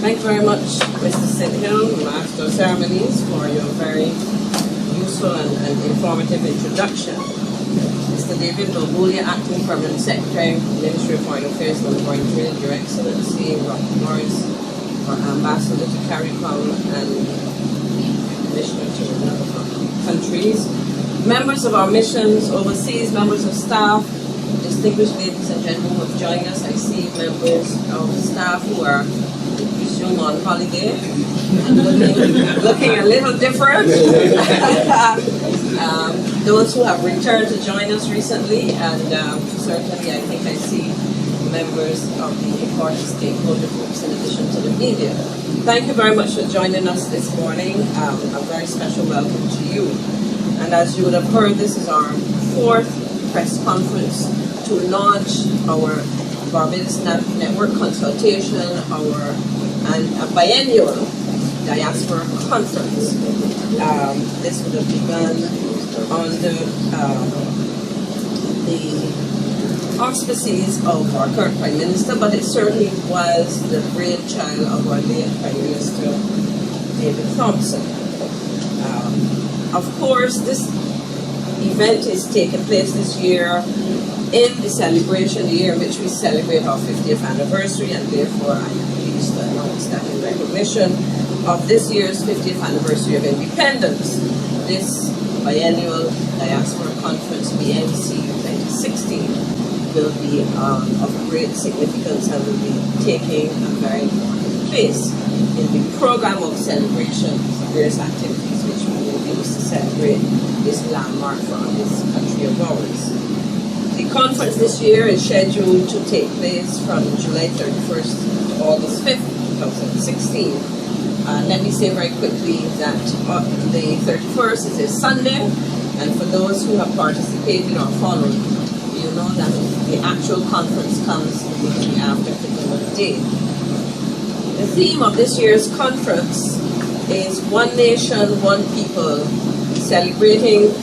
Thank you very much, Mr. Sidhill, Master of Ceremonies, for your very useful and informative introduction. Mr. David Bobulia, Acting Permanent Secretary, Ministry of Foreign Affairs and Foreign Trade, Your Excellency, Dr. Morris, our Ambassador to CARICOM and Commissioner to a number of countries, members of our missions overseas, members of staff, distinguished ladies and gentlemen who have joined us. I see members of staff who are on holiday, looking a little different. Those who have returned to join us recently, and certainly I think I see members of the important stakeholder groups in addition to the media. Thank you very much for joining us this morning. A very special welcome to you. And as you would have heard, this is our 4th press conference to launch our Barbados Network Consultation, and a biennial diaspora conference. This would have begun under the auspices of our current Prime Minister, but it certainly was the brainchild of our late Prime Minister, David Thompson. Of course, this event is taking place this year in the celebration, the year in which we celebrate our 50th anniversary, and therefore I am pleased to announce that in recognition of this year's 50th anniversary of independence, this biennial diaspora conference, BNC 2016, will be of great significance and will be taking a very important place in the program of celebration of various activities which we will use to celebrate this landmark for this country of ours. The conference this year is scheduled to take place from July 31st to August 5th, 2016. Let me say very quickly that the 31st is a Sunday, and for those who have participated or followed, you know that the actual conference comes immediately after the day. The theme of this year's conference is One Nation, One People, celebrating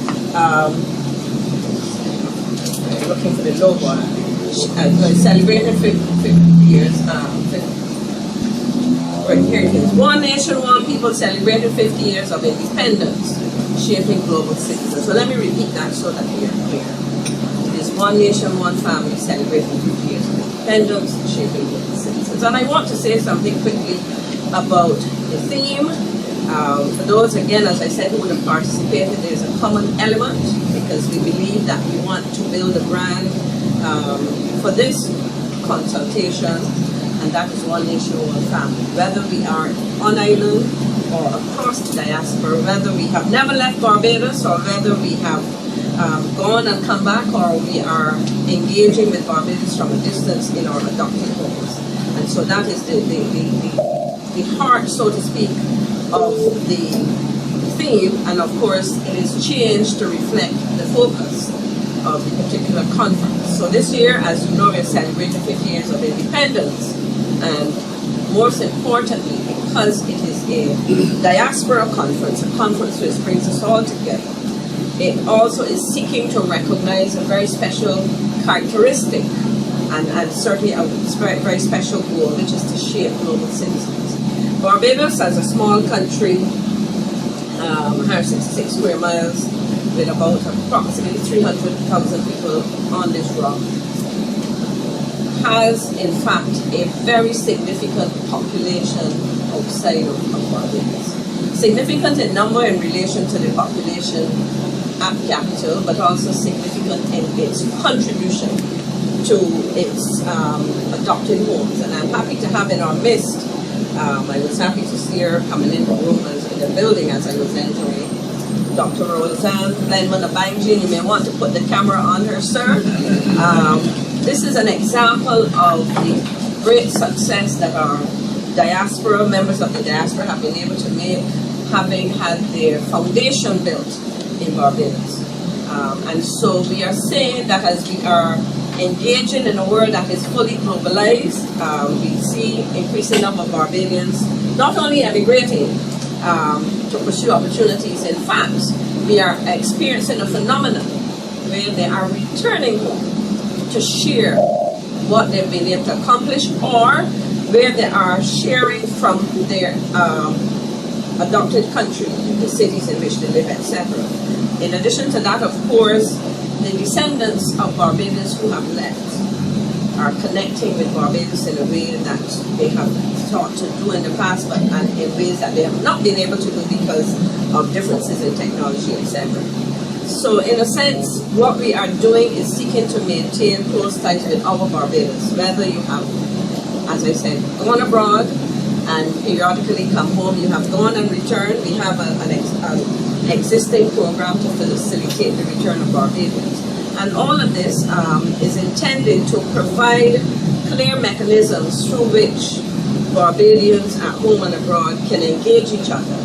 looking for the logo, celebrating 50 years, right here it is. One Nation, One People, celebrating 50 years of independence, shaping global citizens. So let me repeat that so that we are clear. It is One Nation, One Family, celebrating 50 years of independence, shaping global citizens. And I want to say something quickly about the theme. For those, again, as I said, who would have participated, there's a common element because we believe that we want to build a brand for this consultation, and that is One Nation, One Family. Whether we are on island or across the diaspora, whether we have never left Barbados or whether we have gone and come back, or we are engaging with Barbados from a distance in our adopted homes. And so that is the heart, so to speak, of the theme, and of course it is changed to reflect the focus of the particular conference. So this year, as you know, we're celebrating 50 years of independence, and most importantly, because it is a diaspora conference, a conference which brings us all together, it also is seeking to recognize a very special characteristic and certainly a very, very special goal, which is to shape global citizens. Barbados, as a small country, 166 square miles, with about approximately 300,000 people on this rock, has in fact a very significant population outside of Barbados. Significant in number in relation to the population at capital, but also significant in its contribution to its adopted homes. And I'm happy to have in our midst, I was happy to see her coming in the room in the building as I was entering, Dr. Roseanne Blenman-Abanji. You may want to put the camera on her, sir. This is an example of the great success that our diaspora, members of the diaspora, have been able to make, having had their foundation built in Barbados. And so we are saying that as we are engaging in a world that is fully globalized, we see increasing number of Barbadians not only emigrating to pursue opportunities. In fact, we are experiencing a phenomenon where they are returning home to share what they've been able to accomplish, or where they are sharing from their adopted country, the cities in which they live, etc. In addition to that, of course, the descendants of Barbadians who have left are connecting with Barbados in a way that they have sought to do in the past, but and in ways that they have not been able to do because of differences in technology, etc. So in a sense, what we are doing is seeking to maintain close ties with our Barbados, whether you have, as I said, gone abroad and periodically come home, you have gone and returned. We have an existing program to facilitate the return of Barbadians. And all of this is intended to provide clear mechanisms through which Barbadians at home and abroad can engage each other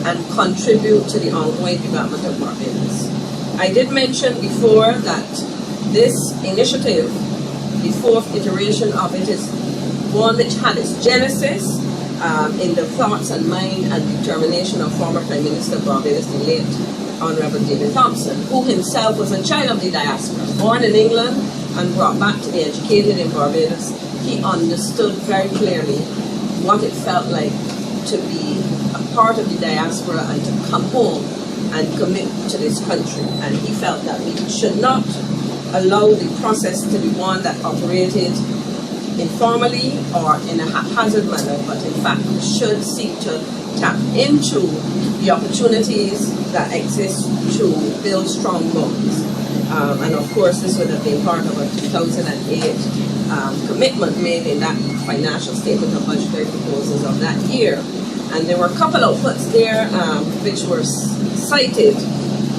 and contribute to the ongoing development of Barbados. I did mention before that this initiative, the fourth iteration of it, is one which had its genesis in the thoughts and mind and determination of former Prime Minister of Barbados, the late Honorable David Thompson, who himself was a child of the diaspora, born in England and brought back to be educated in Barbados. He understood very clearly what it felt like to be a part of the diaspora and to come home and commit to this country. And he felt that we should not allow the process to be one that operated informally or in a haphazard manner, but in fact we should seek to tap into the opportunities that exist to build strong bonds. And of course this would have been part of a 2008 commitment made in that financial statement of budgetary proposals of that year. And there were a couple of outputs there which were cited.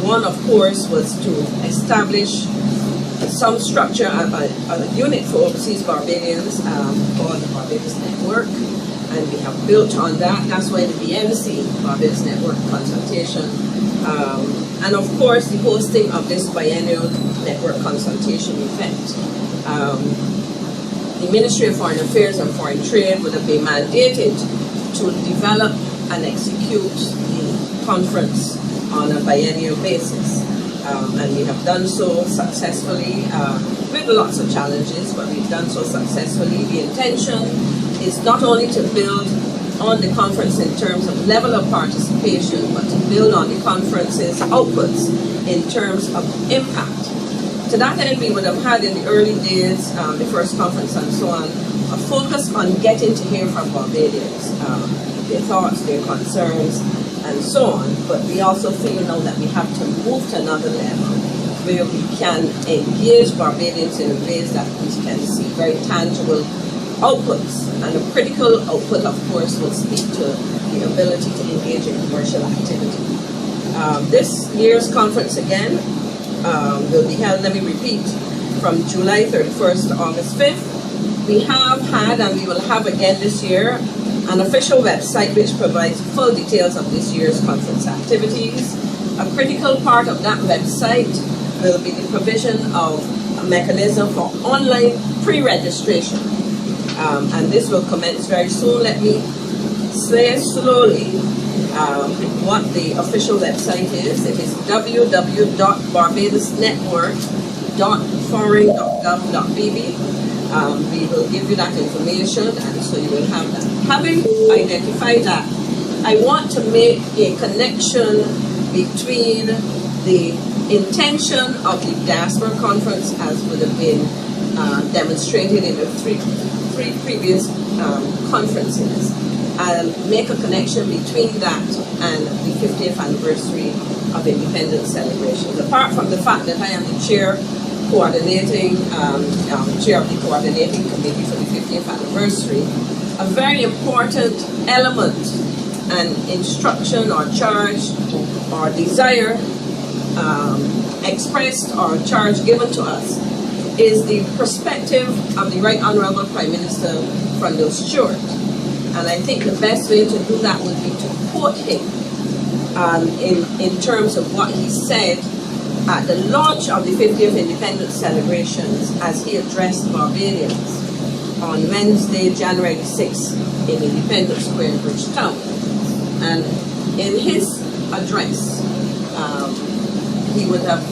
One, of course, was to establish some structure, a unit for overseas Barbadians called the Barbados Network, and we have built on that. That's why the BNC, Barbados Network Consultation, and of course the hosting of this biennial network consultation event. The Ministry of Foreign Affairs and Foreign Trade would have been mandated to develop and execute the conference on a biennial basis. And we have done so successfully with lots of challenges, but we've done so successfully. The intention is not only to build on the conference in terms of level of participation, but to build on the conference's outputs in terms of impact. To that end, we would have had in the early days, the first conference and so on, a focus on getting to hear from Barbadians, their thoughts, their concerns, and so on. But we also feel now that we have to move to another level where we can engage Barbadians in ways that we can see very tangible outputs. And a critical output, of course, will speak to the ability to engage in commercial activity. This year's conference, again, will be held, let me repeat, from July 31st to August 5th. We have had, and we will have again this year, an official website which provides full details of this year's conference activities. A critical part of that website will be the provision of a mechanism for online pre-registration. And this will commence very soon. Let me say slowly what the official website is. It is www.barbadosnetwork.foreign.gov.bb. We will give you that information, and so you will have that. Having identified that, I want to make a connection between the intention of the Diaspora Conference, as would have been demonstrated in the three previous conferences. I'll make a connection between that and the 50th anniversary of independence celebrations. Apart from the fact that I am the chair coordinating, chair of the coordinating committee for the 50th anniversary, a very important element and instruction or charge or desire expressed or charge given to us is the perspective of the Right Honourable Prime Minister Frondell Stewart. And I think the best way to do that would be to quote him in terms of what he said at the launch of the 50th independence celebrations as he addressed Barbadians on Wednesday, January 6th in Independence Square in Bridgetown. And in his address, he would have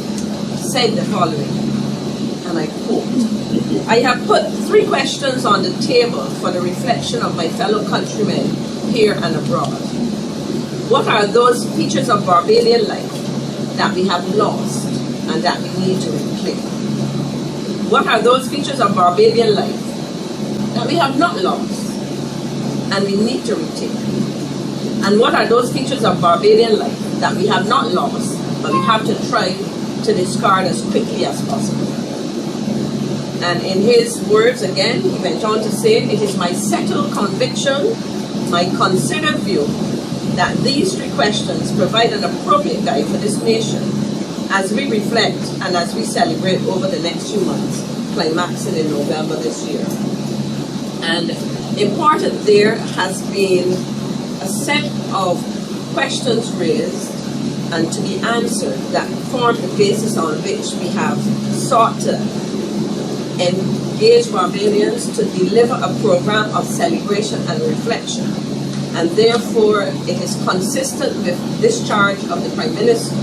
said the following, and I quote, I have put 3 questions on the table for the reflection of my fellow countrymen here and abroad. What are those features of Barbadian life that we have lost and that we need to reclaim? What are those features of Barbadian life that we have not lost and we need to retain? And what are those features of Barbadian life that we have not lost but we have to try to discard as quickly as possible? And in his words again, he went on to say, "It is my settled conviction, my considered view, that these 3 questions provide an appropriate guide for this nation as we reflect and as we celebrate over the next few months, climaxing in November this year." And important there has been a set of questions raised and to be answered that form the basis on which we have sought to engage Barbadians to deliver a program of celebration and reflection. And therefore, it is consistent with discharge of the Prime Minister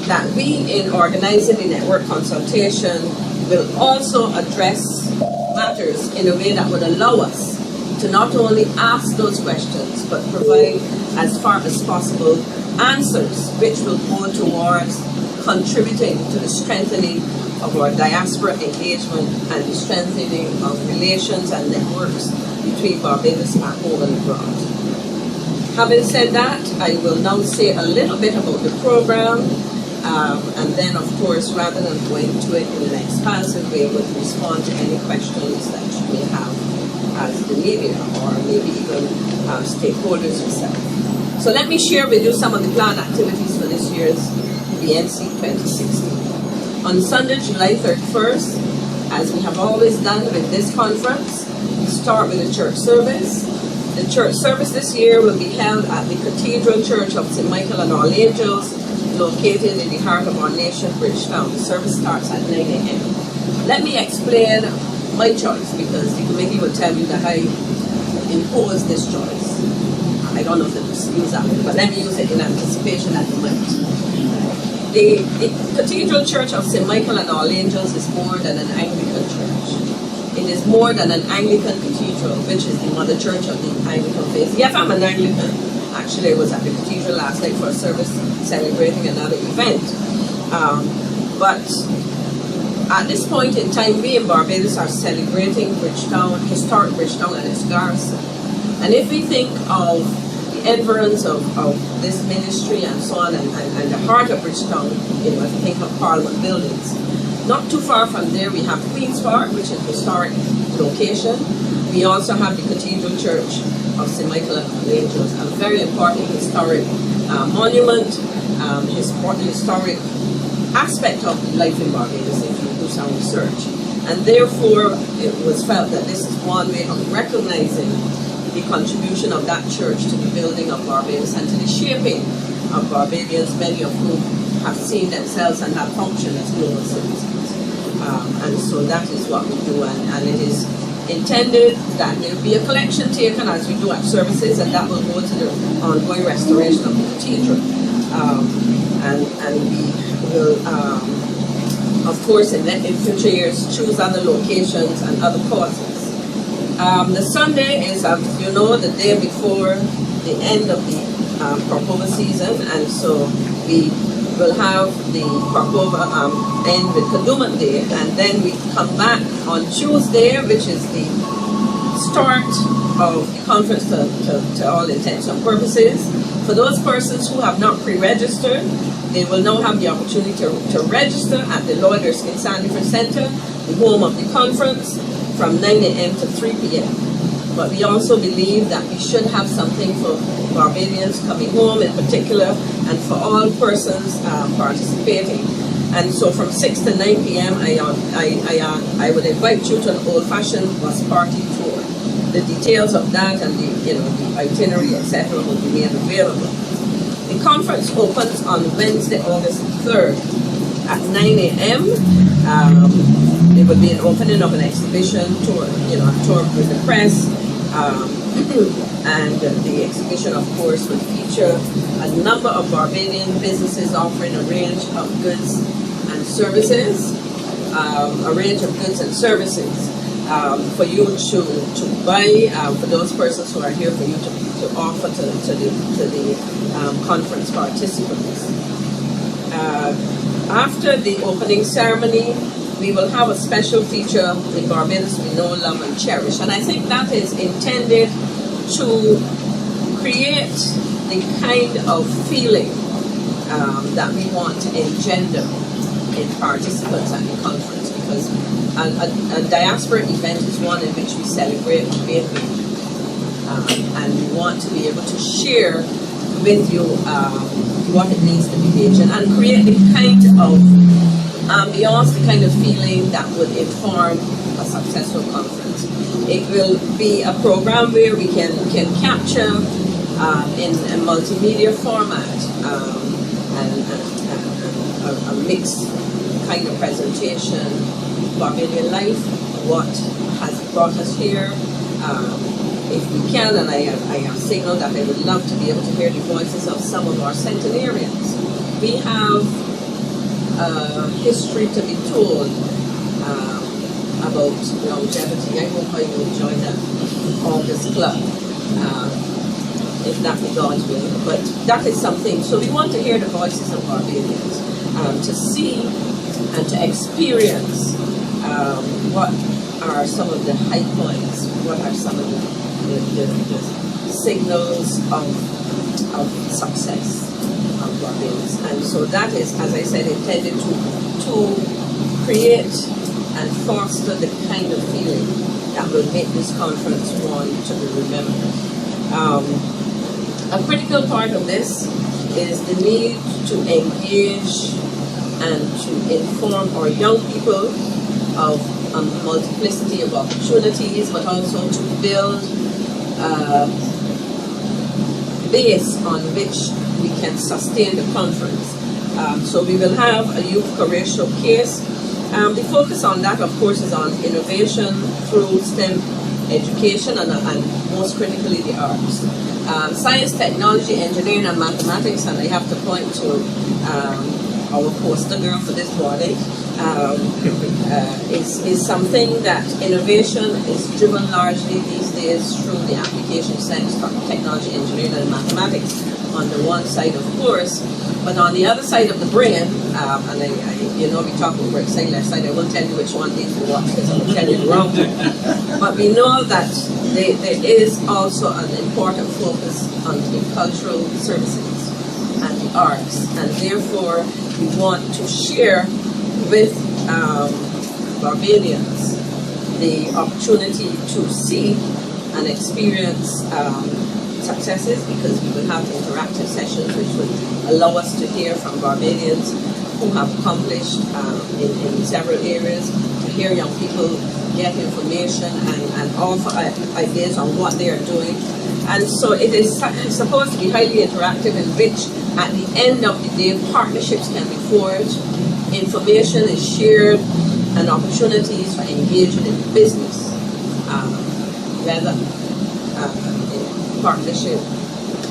that we, in organizing the network consultation, will also address matters in a way that would allow us to not only ask those questions, but provide, as far as possible, answers which will go towards contributing to the strengthening of our diaspora engagement and the strengthening of relations and networks between Barbados at home and abroad. Having said that, I will now say a little bit about the program, and then, of course, rather than going into it in an expansive way, we'll respond to any questions that you may have as the media or maybe even stakeholders yourself. So let me share with you some of the planned activities for this year's BNC 2016. On Sunday, July 31st, as we have always done with this conference, we start with a church service. The church service this year will be held at the Cathedral Church of St. Michael and All Angels, located in the heart of our nation, Bridgetown. The service starts at 9 a.m. Let me explain my choice, because the committee will tell you that I imposed this choice. I don't know if it was used that way, but let me use it in anticipation at the moment. The Cathedral Church of St. Michael and All Angels is more than an Anglican church. It is more than an Anglican cathedral, which is the mother church of the Anglican faith. Yes, I'm an Anglican. Actually, I was at the cathedral last night for a service celebrating another event. But at this point in time, we in Barbados are celebrating Bridgetown, historic Bridgetown and its garrison. And if we think of the environs of this ministry and so on, and the heart of Bridgetown, if you think of Parliament buildings, not too far from there we have Queen's Park, which is a historic location. We also have the Cathedral Church of St. Michael and All Angels, a very important historic monument, historic aspect of life in Barbados if you do some research. And therefore, it was felt that this is one way of recognizing the contribution of that church to the building of Barbados and to the shaping of Barbadians, many of whom have seen themselves and have functioned as global citizens. And so that is what we do, and it is intended that there will be a collection taken as we do at services, and that will go to the ongoing restoration of the cathedral. And we will, of course, in future years, choose other locations and other causes. The Sunday is, as you know, the day before the end of the Corcova season, and so we will have the Corcova end with Kadooment Day, and then we come back on Tuesday, which is the start of the conference to all intents and purposes. For those persons who have not pre-registered, they will now have the opportunity to register at the Lloyd Erskine Sandifer Center, the home of the conference, from 9 a.m. to 3 p.m. But we also believe that we should have something for Barbadians coming home in particular, and for all persons participating. And so from 6 to 9 p.m. I would invite you to an old-fashioned bus party tour. The details of that and the itinerary, etc., will be made available. The conference opens on Wednesday, August 3rd at 9 a.m. There will be an opening of an exhibition tour, a tour with the press, and the exhibition, of course, will feature a number of Barbadian businesses offering a range of goods and services. a range of goods and services for you to buy, for those persons who are here, for you to offer to the conference participants. After the opening ceremony, we will have a special feature in Barbados we know, love, and cherish. And I think that is intended to create the kind of feeling that we want to engender in participants at the conference, because a diaspora event is one in which we celebrate greatly, and we want to be able to share with you what it means to be Bajan and create the kind of ambiance, the kind of feeling that would inform a successful conference. It will be a program where we can capture in a multimedia format a mixed kind of presentation, Barbadian life, what has brought us here. If we can, and I have signaled that I would love to be able to hear the voices of some of our centenarians. We have history to be told about longevity. I hope I will join that August club, if that be God's will. But that is something. So we want to hear the voices of Barbadians, to see and to experience what are some of the high points, what are some of the signals of success of Barbados. And so that is, as I said, intended to create and foster the kind of feeling that will make this conference one to be remembered. A critical part of this is the need to engage and to inform our young people of a multiplicity of opportunities, but also to build a base on which we can sustain the conference. So we will have a youth career showcase. The focus on that, of course, is on innovation through STEM education and most critically the arts. Science, technology, engineering, and mathematics, and I have to point to our poster girl for this morning, is something that innovation is driven largely these days through the application science, technology, engineering, and mathematics on the one side, of course, but on the other side of the brain, and we talk over it side left side, I won't tell you which one needs to watch because I will tell you the wrong one. But we know that there is also an important focus on the cultural services and the arts, and therefore we want to share with Barbadians the opportunity to see and experience successes, because we will have interactive sessions which would allow us to hear from Barbadians who have accomplished in several areas, to hear young people get information and offer ideas on what they are doing. And so it is supposed to be highly interactive, in which at the end of the day partnerships can be forged, information is shared, and opportunities for engaging in business, whether in partnership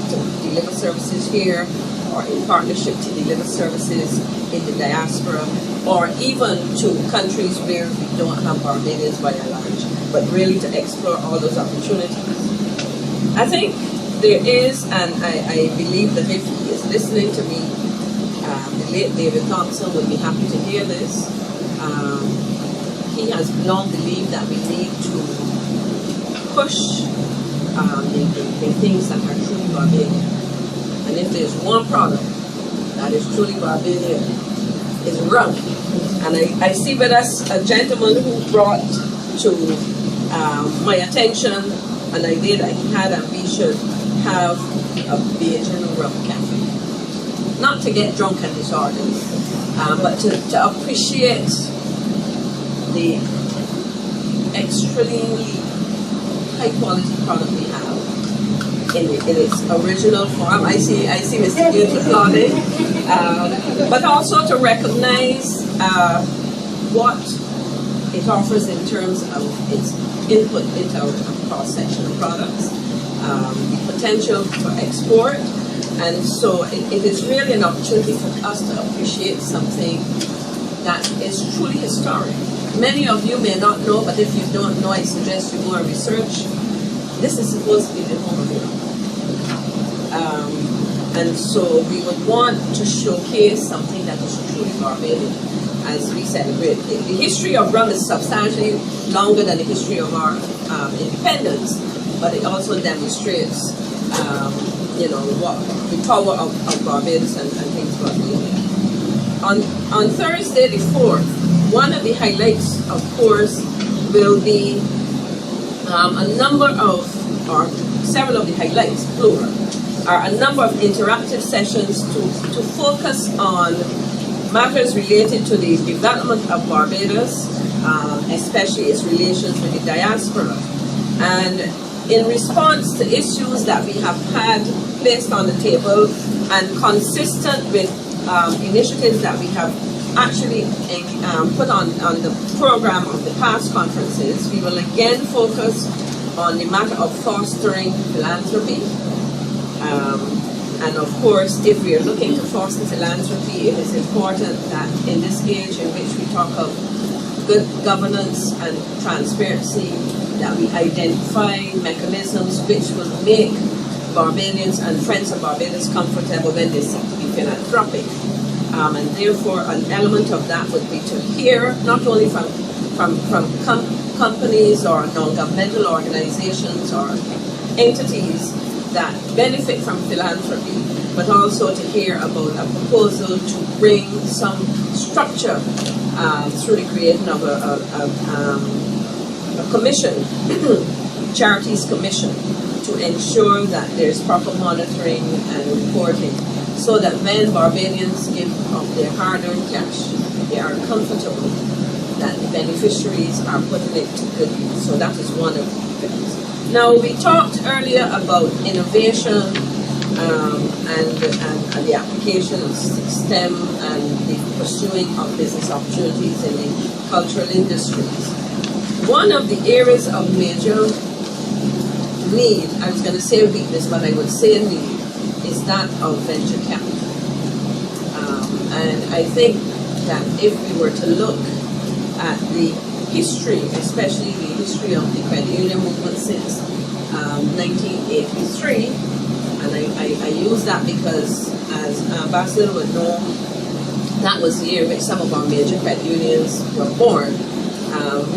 to deliver services here, or in partnership to deliver services in the diaspora, or even to countries where we don't have Barbadians by and large, but really to explore all those opportunities. I think there is, and I believe that if he is listening to me, the late David Thompson would be happy to hear this. He has long believed that we need to push the things that are truly Barbadian. And if there's one product that is truly Barbadian, it's rum. And I see with us a gentleman who brought to my attention an idea that he had, that we should have a Bajan rum cafe. Not to get drunk and disorderly, but to appreciate the extremely high quality product we have in its original form. I see Mr. Gibbs applauding, but also to recognize what it offers in terms of its input into our cross-section of products, the potential for export. And so it is really an opportunity for us to appreciate something that is truly historic. Many of you may not know, but if you don't know, I suggest you go and research. This is supposed to be the home of Europe. And so we would want to showcase something that is truly Barbadian as we celebrate. The history of rum is substantially longer than the history of our independence, but it also demonstrates, what the power of Barbados and things like that. On Thursday the 4th, one of the highlights, of course, will be a number of, or several of the highlights, plural, are a number of interactive sessions to focus on matters related to the development of Barbados, especially its relations with the diaspora. And in response to issues that we have had placed on the table and consistent with initiatives that we have actually put on the program of the past conferences, we will again focus on the matter of fostering philanthropy. And of course, if we are looking to foster philanthropy, it is important that in this age in which we talk of good governance and transparency, that we identify mechanisms which will make Barbadians and friends of Barbados comfortable when they seek to be philanthropic. And therefore, an element of that would be to hear not only from companies or non-governmental organizations or entities that benefit from philanthropy, but also to hear about a proposal to bring some structure through the creation of a commission, charities commission, to ensure that there's proper monitoring and reporting, so that when Barbadians give of their hard-earned cash, they are comfortable that the beneficiaries are putting it to good use. So that is one of the things. Now, we talked earlier about innovation and the application of STEM and the pursuing of business opportunities in the cultural industries. One of the areas of major need, I was going to say weakness, but I would say need, is that of venture capital. And I think that if we were to look at the history, especially the history of the credit union movement since 1983, and I use that because, as Ambassador would know, that was the year in which some of our major credit unions were born.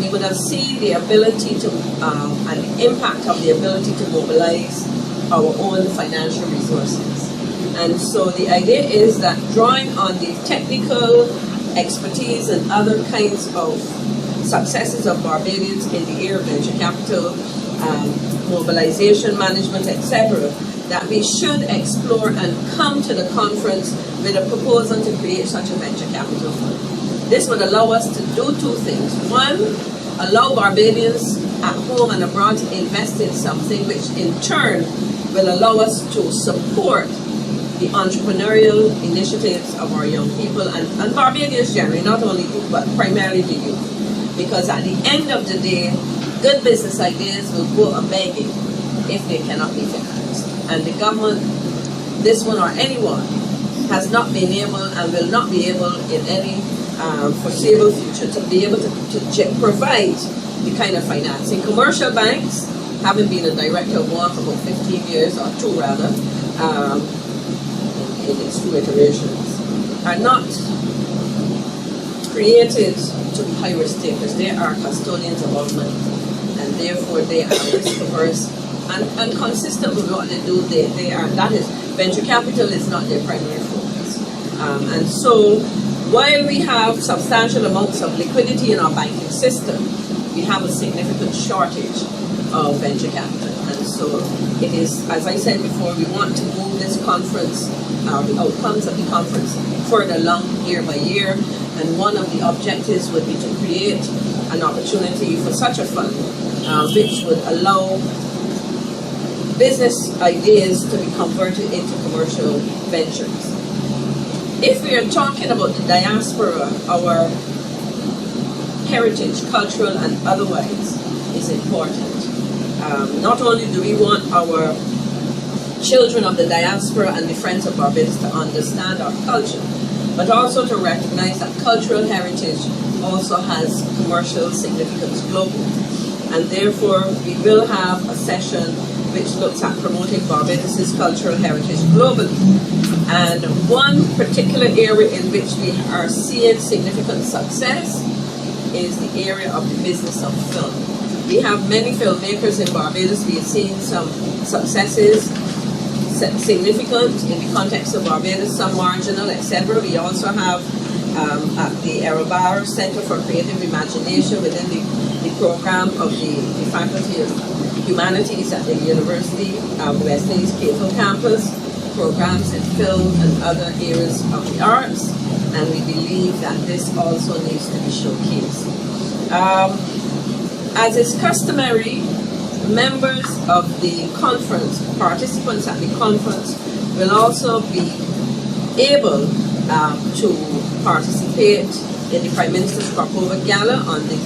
We would have seen the ability to, and the impact of the ability to mobilize our own financial resources. And so the idea is that drawing on the technical expertise and other kinds of successes of Barbadians in the area of venture capital, mobilization, management, etc., that we should explore and come to the conference with a proposal to create such a venture capital fund. This would allow us to do two things. One, allow Barbadians at home and abroad to invest in something which in turn will allow us to support the entrepreneurial initiatives of our young people and Barbadians generally, not only youth, but primarily the youth. Because at the end of the day, good business ideas will go a begging if they cannot be financed. And the government, this one or anyone, has not been able and will not be able in any foreseeable future to be able to provide the kind of financing. Commercial banks, having been a director of one for about 15 years, or two rather, in its two iterations, are not created to be high risk takers. They are custodians of our money, and therefore they are risk averse and consistent with what they do. They are, that is, venture capital is not their primary focus. And so while we have substantial amounts of liquidity in our banking system, we have a significant shortage of venture capital. And so it is, as I said before, we want to move this conference, the outcomes of the conference, further along year by year. And one of the objectives would be to create an opportunity for such a fund, which would allow business ideas to be converted into commercial ventures. If we are talking about the diaspora, our heritage, cultural and otherwise, is important. Not only do we want our children of the diaspora and the friends of Barbados to understand our culture, but also to recognize that cultural heritage also has commercial significance globally. And therefore, we will have a session which looks at promoting Barbados' cultural heritage globally. And one particular area in which we are seeing significant success is the area of the business of film. We have many filmmakers in Barbados. We have seen some successes, significant in the context of Barbados, some marginal, etc. We also have at the Arabar Center for Creative Imagination within the program of the Faculty of Humanities at the University of West Indies Cato campus, programs in film and other areas of the arts, and we believe that this also needs to be showcased. As is customary, members of the conference, participants at the conference, will also be able to participate in the Prime Minister's Corpova Gala on the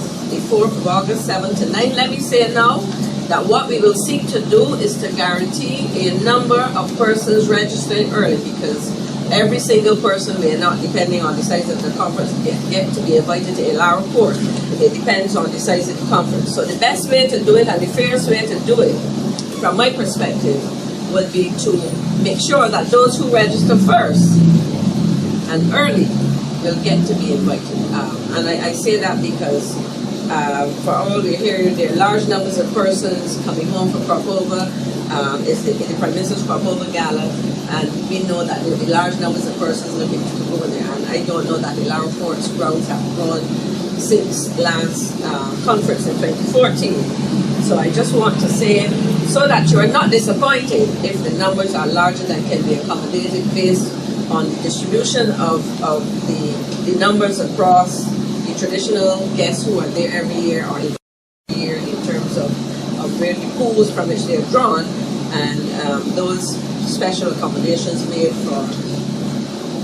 4th of August, 7 to 9. Let me say now that what we will seek to do is to guarantee a number of persons registering early, because every single person may not, depending on the size of the conference, get to be invited to a Lara Court. It depends on the size of the conference. So the best way to do it and the fairest way to do it, from my perspective, would be to make sure that those who register first and early will get to be invited. And I say that because for all we're hearing, there are large numbers of persons coming home from Corpova. It's the Prime Minister's Corpova Gala, and we know that there will be large numbers of persons looking to go there. And I don't know that the Lara Court's grounds have grown since last conference in 2014. So I just want to say, so that you are not disappointed if the numbers are larger than can be accommodated based on the distribution of the numbers across the traditional guests who are there every year or every year in terms of where the pools from which they're drawn, and those special accommodations made for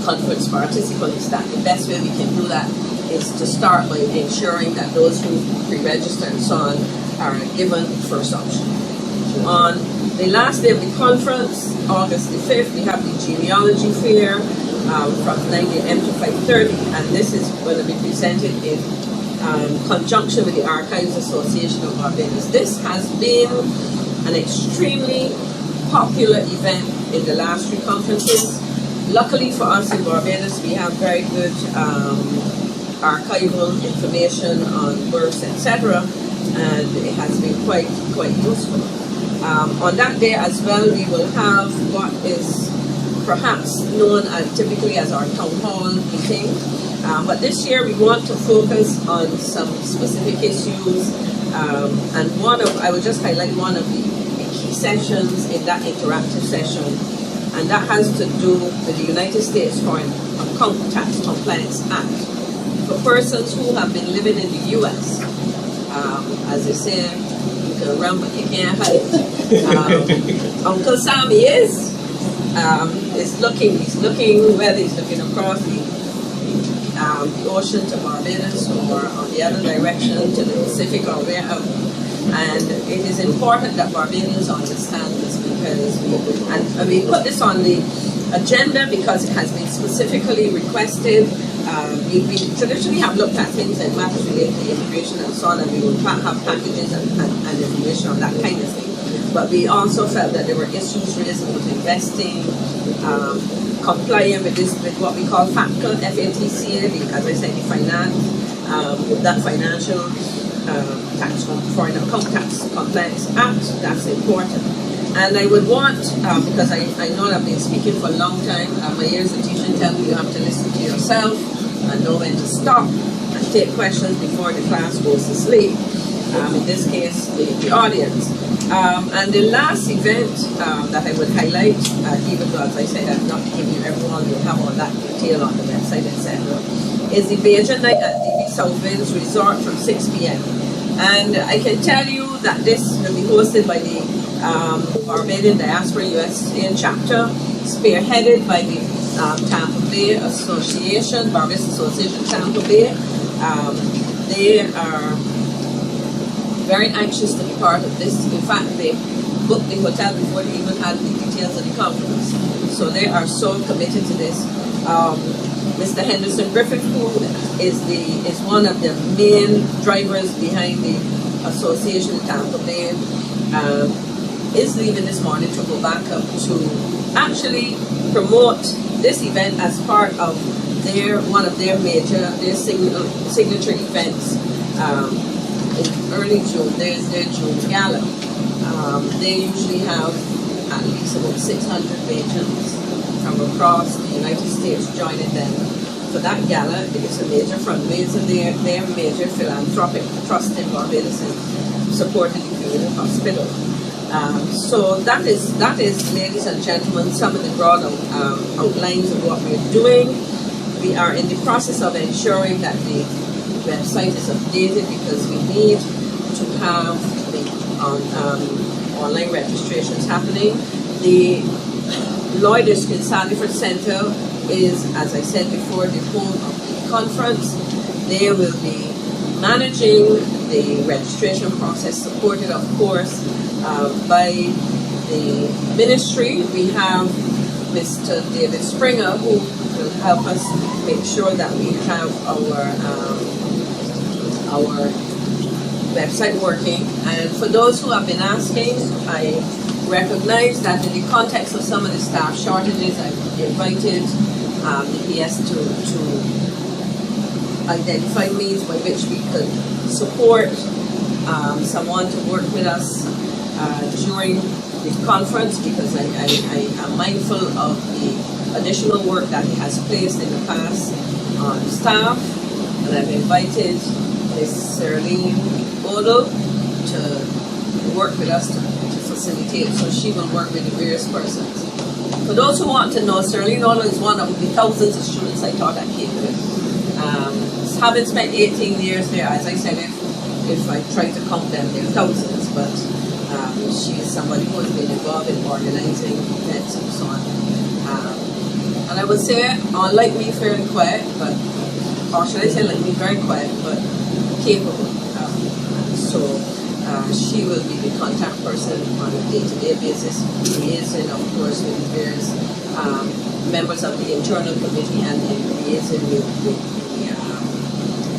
conference participants. That the best way we can do that is to start by ensuring that those who pre-register and so on are given first option. On the last day of the conference, August the 5th, we have the genealogy fair from 9 a.m. to 5:30, and this is going to be presented in conjunction with the Archives Association of Barbados. This has been an extremely popular event in the last three conferences. Luckily for us in Barbados, we have very good archival information on births, etc., and it has been quite useful. On that day as well, we will have what is perhaps known as typically as our town hall meeting. But this year we want to focus on some specific issues, and I will just highlight one of the key sessions in that interactive session, and that has to do with the United States Foreign Account Tax Compliance Act. For persons who have been living in the U.S., as they say, you can run but you can't hide. Uncle Sam is looking, whether he's looking across the ocean to Barbados or on the other direction to the Pacific or wherever. And it is important that Barbadians understand this, because we put this on the agenda because it has been specifically requested. We traditionally have looked at things like matters related to immigration and so on, and we will have packages and information on that kind of thing. But we also felt that there were issues raised with investing, complying with what we call FATCA, FATCA, as I said, the Financial Foreign Account Tax Compliance Act. That's important. And I would want, because I know I've been speaking for a long time, my years of teaching tell me you have to listen to yourself and know when to stop and take questions before the class goes to sleep. In this case, the audience. And the last event that I would highlight, even though as I said I'm not giving you everyone, you'll have all that detail on the website, etc., is the Bajan Night at the South Winds Resort from 6 p.m. And I can tell you that this will be hosted by the Barbadian Diaspora USA chapter, spearheaded by the Tampa Bay Association, Barbados Association Tampa Bay. They are very anxious to be part of this. In fact, they booked the hotel before they even had the details of the conference. So they are so committed to this. Mr. Henderson Griffith, who is one of the main drivers behind the association in Tampa Bay, is leaving this morning to go back up to actually promote this event as part of one of their signature events in early June. There's their June Gala. They usually have at least about 600 patrons from across the United States joining them for that gala. It's a major fundraiser. They're a major philanthropic trust in Barbados and supporting the community hospital. So that is, ladies and gentlemen, some of the broad outlines of what we're doing. We are in the process of ensuring that the website is updated because we need to have the online registrations happening. The Lloyd Erskine Sandiford Center is, as I said before, the home of the conference. They will be managing the registration process, supported of course by the ministry. We have Mr. David Springer, who will help us make sure that we have our website working. And for those who have been asking, I recognize that in the context of some of the staff shortages, I've invited the PS to identify means by which we could support someone to work with us during the conference, because I am mindful of the additional work that he has placed in the past on staff, and I've invited Ms. Serlene Odell to work with us to facilitate, so she will work with the various persons. For those who want to know, Serlene Odell is one of the thousands of students I taught at Cape Town. Having spent 18 years there, as I said, if I try to count them, there are thousands, but she is somebody who has been involved in organizing events and so on. And I would say, unlike me, fairly quiet, but, or should I say like me, very quiet, but capable. So she will be the contact person on a day-to-day basis, liaising, of course, with the various members of the internal committee and liaising with the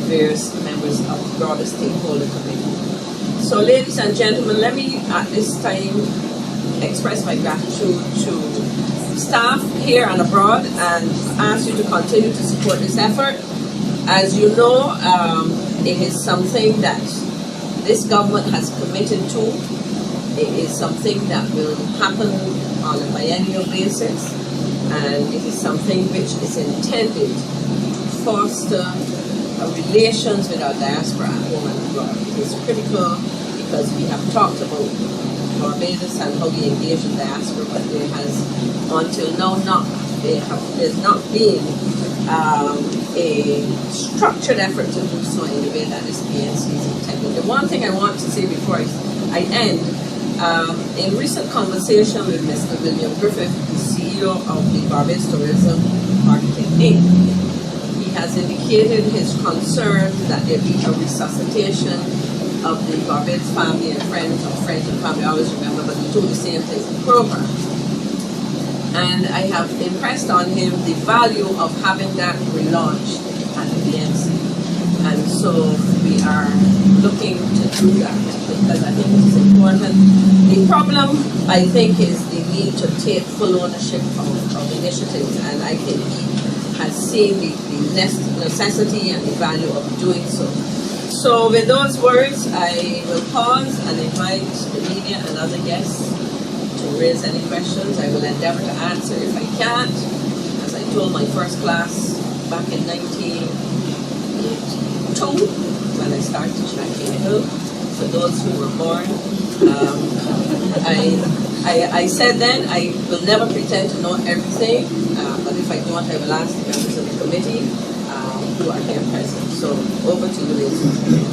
various members of the broader stakeholder committee. So, ladies and gentlemen, let me at this time express my gratitude to staff here and abroad and ask you to continue to support this effort. As you know, it is something that this government has committed to. It is something that will happen on a biennial basis, and it is something which is intended to foster relations with our diaspora at home and abroad. It is critical because we have talked about Barbados and how we engage the diaspora, but there has until now there's not been a structured effort to do so in the way that this BNC is intended. The one thing I want to say before I end, in recent conversation with Mr. William Griffith, the CEO of the Barbados Tourism Marketing Inc., he has indicated his concern that there be a resuscitation of the Barbados family and friends, or friends and family, I always remember, but the two the same thing program. And I have impressed on him the value of having that relaunched at the BNC. And so we are looking to do that because I think it is important. The problem, I think, is the need to take full ownership of initiatives, and I think he has seen the necessity and the value of doing so. So with those words, I will pause and invite the media and other guests to raise any questions. I will endeavor to answer. If I can't, as I told my first class back in 1982, when I started at King Hill, for those who were born, I said then I will never pretend to know everything, but if I don't, I will ask the members of the committee who are here present. So over to you, ladies and gentlemen.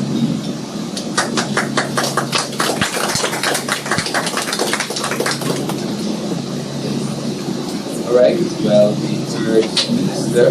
All right, well, the third minister